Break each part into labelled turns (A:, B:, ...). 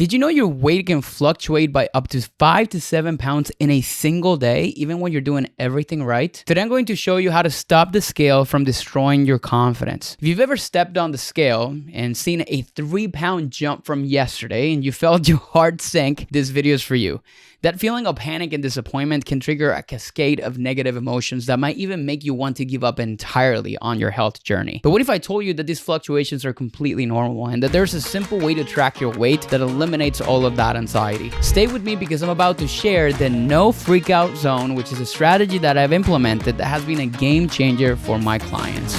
A: Did you know your weight can fluctuate by up to 5 to 7 pounds in a single day, even when you're doing everything right? Today I'm going to show you how to stop the scale from destroying your confidence. If you've ever stepped on the scale and seen a 3-pound jump from yesterday and you felt your heart sink, this video is for you. That feeling of panic and disappointment can trigger a cascade of negative emotions that might even make you want to give up entirely on your health journey. But what if I told you that these fluctuations are completely normal and that there's a simple way to track your weight that eliminates all of that anxiety? Stay with me because I'm about to share the no freak out zone, which is a strategy that I've implemented that has been a game changer for my clients.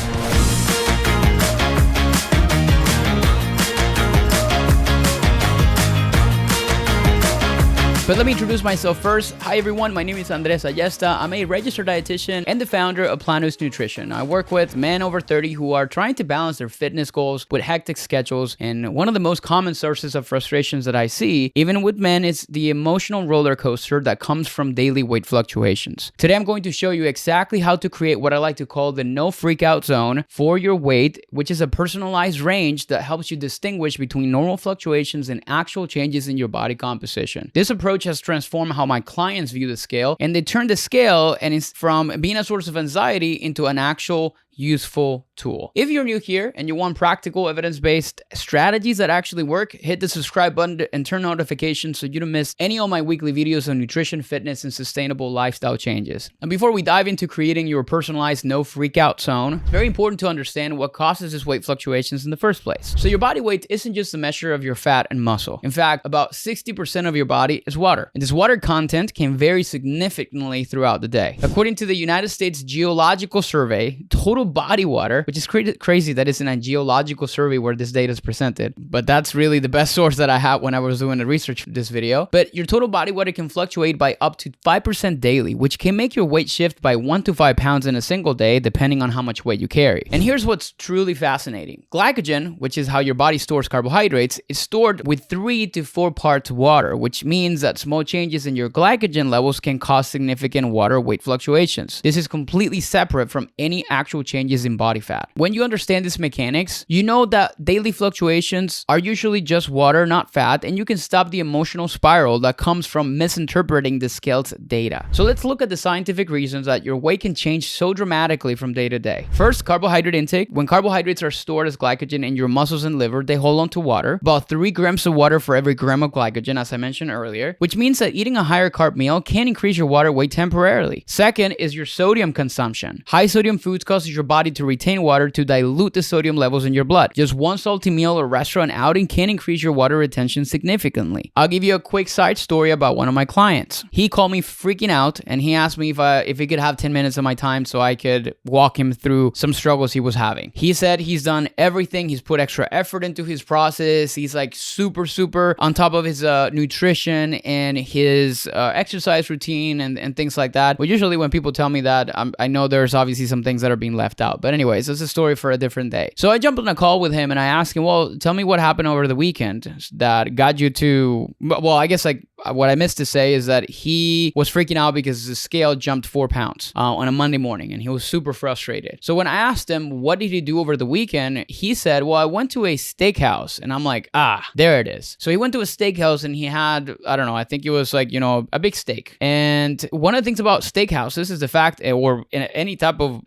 A: But let me introduce myself first. Hi everyone, my name is Andres Ayesta. I'm a registered dietitian and the founder of Planus Nutrition. I work with men over 30 who are trying to balance their fitness goals with hectic schedules. And one of the most common sources of frustrations that I see, even with men, is the emotional roller coaster that comes from daily weight fluctuations. Today, I'm going to show you exactly how to create what I like to call the no freak out zone for your weight, which is a personalized range that helps you distinguish between normal fluctuations and actual changes in your body composition. This approach has transformed how my clients view the scale, and they turn the scale and it's from being a source of anxiety into an actual useful tool. If you're new here and you want practical evidence-based strategies that actually work, hit the subscribe button and turn notifications so you don't miss any of my weekly videos on nutrition, fitness, and sustainable lifestyle changes. And before we dive into creating your personalized no freak out zone, it's very important to understand what causes this weight fluctuations in the first place. So your body weight isn't just a measure of your fat and muscle. In fact, about 60% of your body is water. And this water content can vary significantly throughout the day. According to the United States Geological Survey, total body water, which is crazy that it's in a geological survey where this data is presented, but that's really the best source that I had when I was doing the research for this video. But your total body water can fluctuate by up to 5% daily, which can make your weight shift by 1 to 5 pounds in a single day, depending on how much weight you carry. And here's what's truly fascinating. Glycogen, which is how your body stores carbohydrates, is stored with 3 to 4 parts water, which means that small changes in your glycogen levels can cause significant water weight fluctuations. This is completely separate from any actual changes in body fat. When you understand these mechanics, you know that daily fluctuations are usually just water, not fat, and you can stop the emotional spiral that comes from misinterpreting the scale's data. So let's look at the scientific reasons that your weight can change so dramatically from day to day. First, carbohydrate intake. When carbohydrates are stored as glycogen in your muscles and liver, they hold on to water, about 3 grams of water for every gram of glycogen, as I mentioned earlier, which means that eating a higher carb meal can increase your water weight temporarily. Second is your sodium consumption. High sodium foods causes your body to retain water to dilute the sodium levels in your blood. Just one salty meal or restaurant outing can increase your water retention significantly. I'll give you a quick side story about one of my clients. He called me freaking out and he asked me if he could have 10 minutes of my time so I could walk him through some struggles he was having. He said he's done everything. He's put extra effort into his process. He's like super on top of his nutrition and his exercise routine and things like that. But usually when people tell me that, I know there's obviously some things that are being left out. But anyways, it's a story for a different day. So I jumped on a call with him and I asked him, well, tell me what happened over the weekend that got you to, well, I guess like what I missed to say is that he was freaking out because the scale jumped 4 pounds on a Monday morning and he was super frustrated. So when I asked him, what did he do over the weekend? He said, well, I went to a steakhouse. And I'm like, there it is. So he went to a steakhouse and he had, I don't know, I think it was like, a big steak. And one of the things about steakhouses is the fact, or in any type of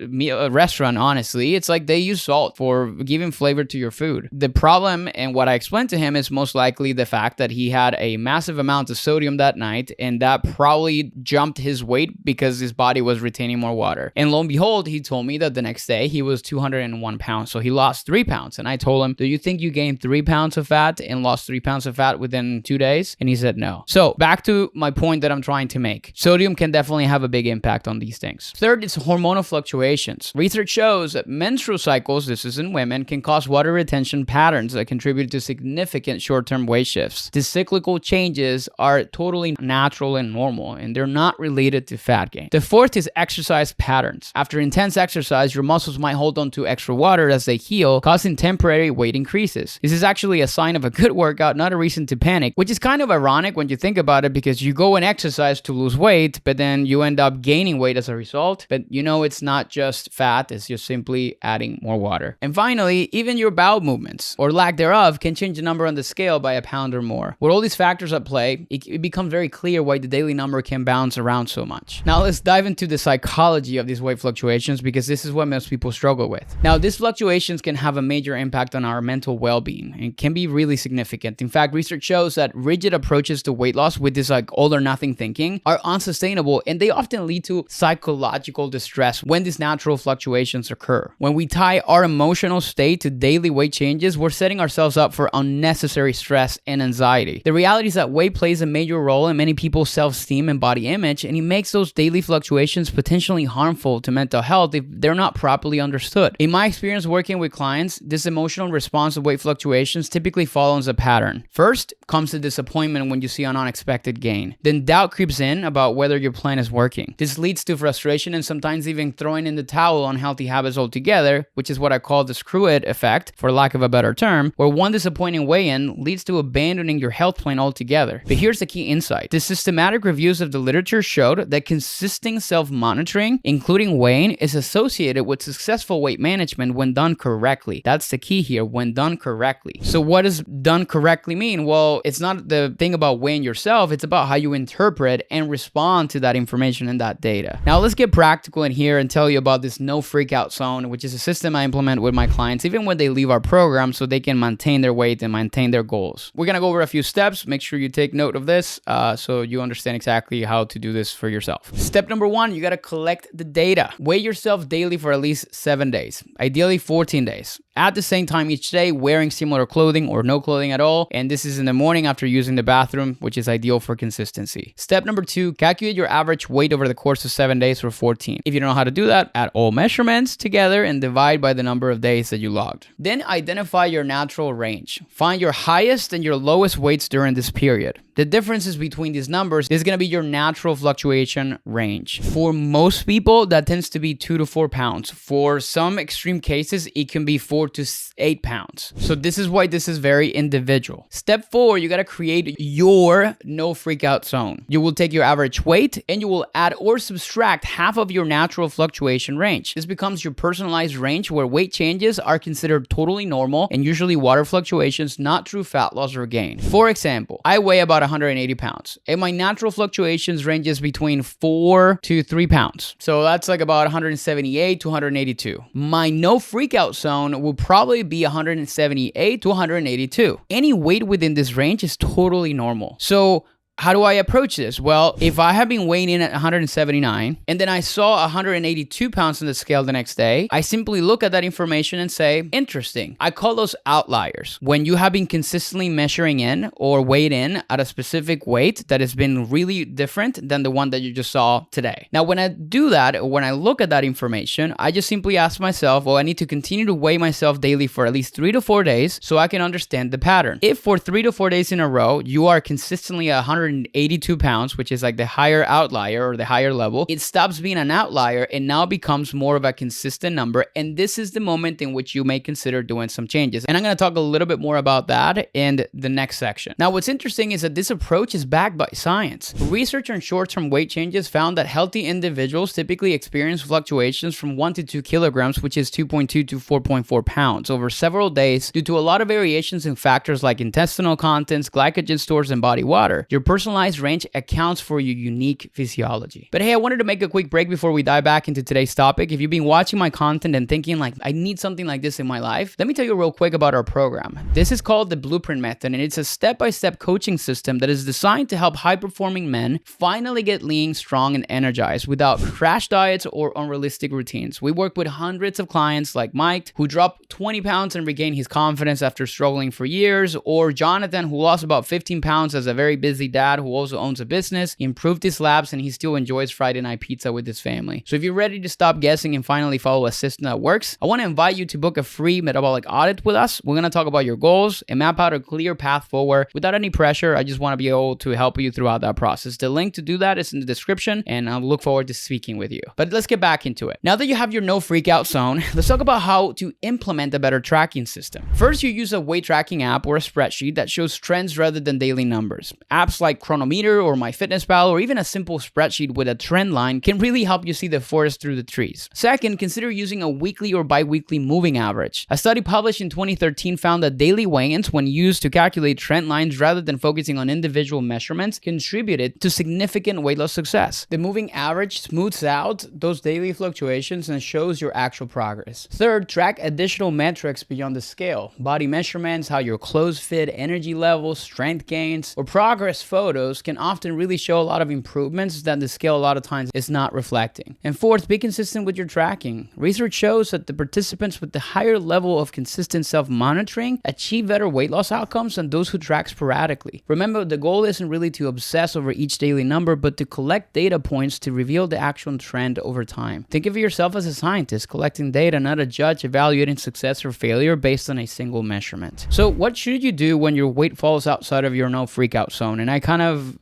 A: restaurant, honestly, it's like they use salt for giving flavor to your food. The problem, and what I explained to him, is most likely the fact that he had a massive amount of sodium that night, and that probably jumped his weight because his body was retaining more water. And lo and behold, he told me that the next day he was 201 pounds, so he lost 3 pounds. And I told him, do you think you gained 3 pounds of fat and lost 3 pounds of fat within 2 days? And he said no. So back to my point that I'm trying to make. Sodium can definitely have a big impact on these things. Third is hormonal fluctuations. Research shows that menstrual cycles, this is in women, can cause water retention patterns that contribute to significant short-term weight shifts. These cyclical changes are are totally natural and normal, and they're not related to fat gain. The fourth is exercise patterns. After intense exercise, your muscles might hold on to extra water as they heal, causing temporary weight increases. This is actually a sign of a good workout, not a reason to panic, which is kind of ironic when you think about it, because you go and exercise to lose weight, but then you end up gaining weight as a result. But it's not just fat, it's just simply adding more water. And finally, even your bowel movements, or lack thereof, can change the number on the scale by a pound or more. With all these factors at play, it becomes very clear why the daily number can bounce around so much. Now let's dive into the psychology of these weight fluctuations, because this is what most people struggle with. Now, these fluctuations can have a major impact on our mental well-being and can be really significant. In fact, research shows that rigid approaches to weight loss with this all or nothing thinking are unsustainable, and they often lead to psychological distress when these natural fluctuations occur. When we tie our emotional state to daily weight changes, we're setting ourselves up for unnecessary stress and anxiety. The reality is that weight plays a major role in many people's self-esteem and body image, and it makes those daily fluctuations potentially harmful to mental health if they're not properly understood. In my experience working with clients, this emotional response to weight fluctuations typically follows a pattern. First comes the disappointment when you see an unexpected gain. Then doubt creeps in about whether your plan is working. This leads to frustration and sometimes even throwing in the towel on healthy habits altogether, which is what I call the screw it effect, for lack of a better term, where one disappointing weigh-in leads to abandoning your health plan altogether. But here's the key insight. The systematic reviews of the literature showed that consistent self-monitoring, including weighing, is associated with successful weight management when done correctly. That's the key here, when done correctly. So what does done correctly mean? Well, it's not the thing about weighing yourself, it's about how you interpret and respond to that information and that data. Now let's get practical in here and tell you about this no freak out zone, which is a system I implement with my clients even when they leave our program so they can maintain their weight and maintain their goals. We're gonna go over a few steps. Make sure you take note of this so you understand exactly how to do this for yourself. Step number one, you gotta collect the data. Weigh yourself daily for at least 7 days, ideally 14 days. At the same time each day, wearing similar clothing or no clothing at all. And this is in the morning after using the bathroom, which is ideal for consistency. Step number two, calculate your average weight over the course of 7 days for 14. If you don't know how to do that, add all measurements together and divide by the number of days that you logged. Then identify your natural range. Find your highest and your lowest weights during this period. The differences between these numbers is going to be your natural fluctuation range. For most people, that tends to be 2 to 4 pounds. For some extreme cases, it can be 4 to 8 pounds. So this is why this is very individual. Step 4, you got to create your no freak out zone. You will take your average weight and you will add or subtract half of your natural fluctuation range. This becomes your personalized range where weight changes are considered totally normal and usually water fluctuations, not true fat loss or gain. For example, I weigh about 180 pounds and my natural fluctuations ranges between 4 to 3 pounds. So that's like about 178 to 182. My no freak out zone will probably be 178 to 182. Any weight within this range is totally normal. So how do I approach this? Well, if I have been weighing in at 179 and then I saw 182 pounds on the scale the next day, I simply look at that information and say, interesting. I call those outliers. When you have been consistently measuring in or weighed in at a specific weight that has been really different than the one that you just saw today. Now, when I do that, or when I look at that information, I just simply ask myself, well, I need to continue to weigh myself daily for at least 3 to 4 days so I can understand the pattern. If for 3 to 4 days in a row, you are consistently 182 pounds, which is like the higher outlier or the higher level, it stops being an outlier and now becomes more of a consistent number. And this is the moment in which you may consider doing some changes. And I'm going to talk a little bit more about that in the next section. Now, what's interesting is that this approach is backed by science. Research on short-term weight changes found that healthy individuals typically experience fluctuations from 1 to 2 kilograms, which is 2.2 to 4.4 pounds over several days due to a lot of variations in factors like intestinal contents, glycogen stores, and body water. Your personalized range accounts for your unique physiology. But hey, I wanted to make a quick break before we dive back into today's topic. If you've been watching my content and thinking like, I need something like this in my life, let me tell you real quick about our program. This is called the Blueprint Method, and it's a step-by-step coaching system that is designed to help high-performing men finally get lean, strong, and energized without crash diets or unrealistic routines. We work with hundreds of clients like Mike, who dropped 20 pounds and regained his confidence after struggling for years, or Jonathan, who lost about 15 pounds as a very busy dad dad who also owns a business. He improved his labs and he still enjoys Friday night pizza with his family. So if you're ready to stop guessing and finally follow a system that works, I want to invite you to book a free metabolic audit with us. We're going to talk about your goals and map out a clear path forward without any pressure. I just want to be able to help you throughout that process. The link to do that is in the description, and I look forward to speaking with you. But let's get back into it. Now that you have your no freak out zone, let's talk about how to implement a better tracking system. First, you use a weight tracking app or a spreadsheet that shows trends rather than daily numbers. Apps like Chronometer or MyFitnessPal or even a simple spreadsheet with a trend line can really help you see the forest through the trees. Second, consider using a weekly or bi-weekly moving average. A study published in 2013 found that daily weigh-ins, when used to calculate trend lines rather than focusing on individual measurements, contributed to significant weight loss success. The moving average smooths out those daily fluctuations and shows your actual progress. Third, track additional metrics beyond the scale. Body measurements, how your clothes fit, energy levels, strength gains, or progress photos can often really show a lot of improvements that the scale a lot of times is not reflecting. And fourth, be consistent with your tracking. Research shows that the participants with the higher level of consistent self-monitoring achieve better weight loss outcomes than those who track sporadically. Remember, the goal isn't really to obsess over each daily number, but to collect data points to reveal the actual trend over time. Think of yourself as a scientist collecting data, not a judge evaluating success or failure based on a single measurement. So what should you do when your weight falls outside of your no freak out zone? And I kind of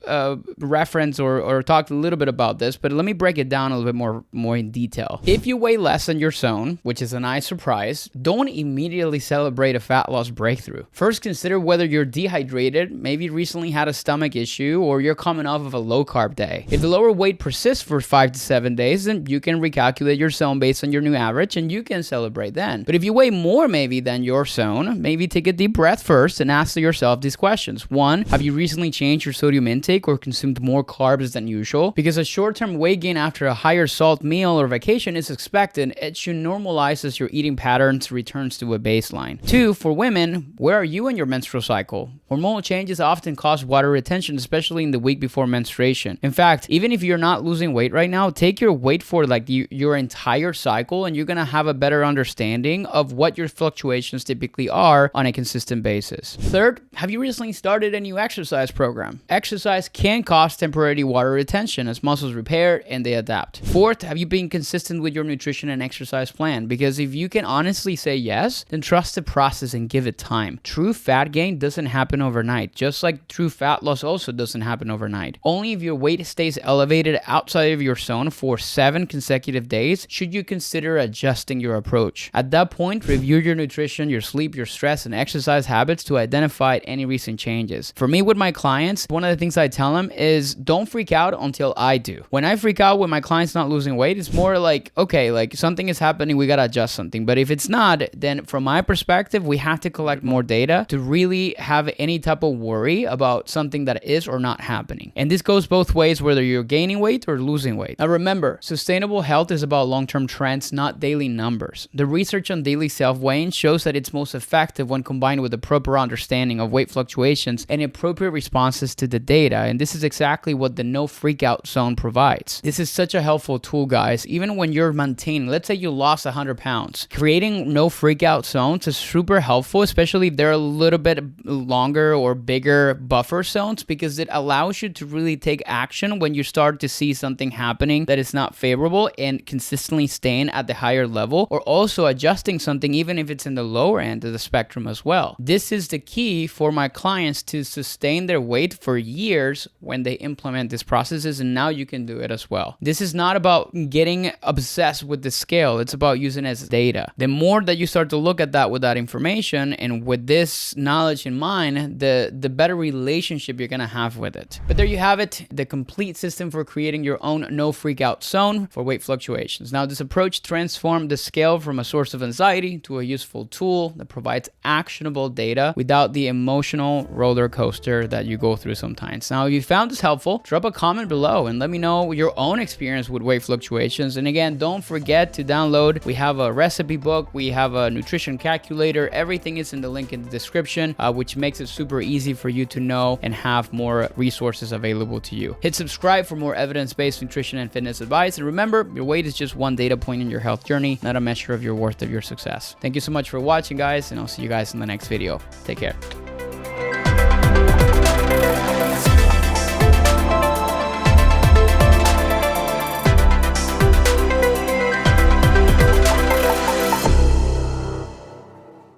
A: referenced or talked a little bit about this, but let me break it down a little bit more in detail. If you weigh less than your zone, which is a nice surprise, don't immediately celebrate a fat loss breakthrough. First, consider whether you're dehydrated, maybe recently had a stomach issue, or you're coming off of a low carb day. If the lower weight persists for 5 to 7 days, then you can recalculate your zone based on your new average and you can celebrate then. But if you weigh more maybe than your zone, maybe take a deep breath first and ask yourself these questions. 1, have you recently changed your sodium intake or consumed more carbs than usual? Because a short-term weight gain after a higher salt meal or vacation is expected, it should normalize as your eating patterns returns to a baseline. 2, for women, where are you in your menstrual cycle? Hormonal changes often cause water retention, especially in the week before menstruation. In fact, even if you're not losing weight right now, take your weight for like your entire cycle and you're going to have a better understanding of what your fluctuations typically are on a consistent basis. Third, have you recently started a new exercise program? Exercise can cause temporary water retention as muscles repair and they adapt. Fourth, have you been consistent with your nutrition and exercise plan? Because if you can honestly say yes, then trust the process and give it time. True fat gain doesn't happen overnight, just like true fat loss also doesn't happen overnight. Only if your weight stays elevated outside of your zone for 7 consecutive days should you consider adjusting your approach. At that point, review your nutrition, your sleep, your stress, and exercise habits to identify any recent changes. For me with my clients, one of the things I tell them is don't freak out until I do. When I freak out with my clients not losing weight, it's more like, okay, like something is happening, we gotta adjust something. But if it's not, then from my perspective, we have to collect more data to really have any type of worry about something that is or not happening. And this goes both ways, whether you're gaining weight or losing weight. Now remember, sustainable health is about long-term trends, not daily numbers. The research on daily self-weighing shows that it's most effective when combined with a proper understanding of weight fluctuations and appropriate responses to the data. And this is exactly what the no freak out zone provides. This is such a helpful tool, guys. Even when you're maintaining, let's say you lost 100 pounds, creating no freak out zones is super helpful, especially if they're a little bit longer or bigger buffer zones, because it allows you to really take action when you start to see something happening that is not favorable and consistently staying at the higher level, or also adjusting something even if it's in the lower end of the spectrum as well. This is the key for my clients to sustain their weight for years when they implement these processes, and now you can do it as well. This is not about getting obsessed with the scale, it's about using it as data. The more that you start to look at that with that information and with this knowledge in mind, the better relationship you're gonna have with it. But there you have it, the complete system for creating your own no freak out zone for weight fluctuations. Now, this approach transformed the scale from a source of anxiety to a useful tool that provides actionable data without the emotional roller coaster that you go through sometimes. Now, if you found this helpful, drop a comment below and let me know your own experience with weight fluctuations. And again, don't forget to download. We have a recipe book, we have a nutrition calculator, everything is in the link in the description, which makes it super easy for you to know and have more resources available to you. Hit subscribe for more evidence-based nutrition and fitness advice. And remember, your weight is just one data point in your health journey, not a measure of your worth of your success. Thank you so much for watching, guys, and I'll see you guys in the next video. Take care.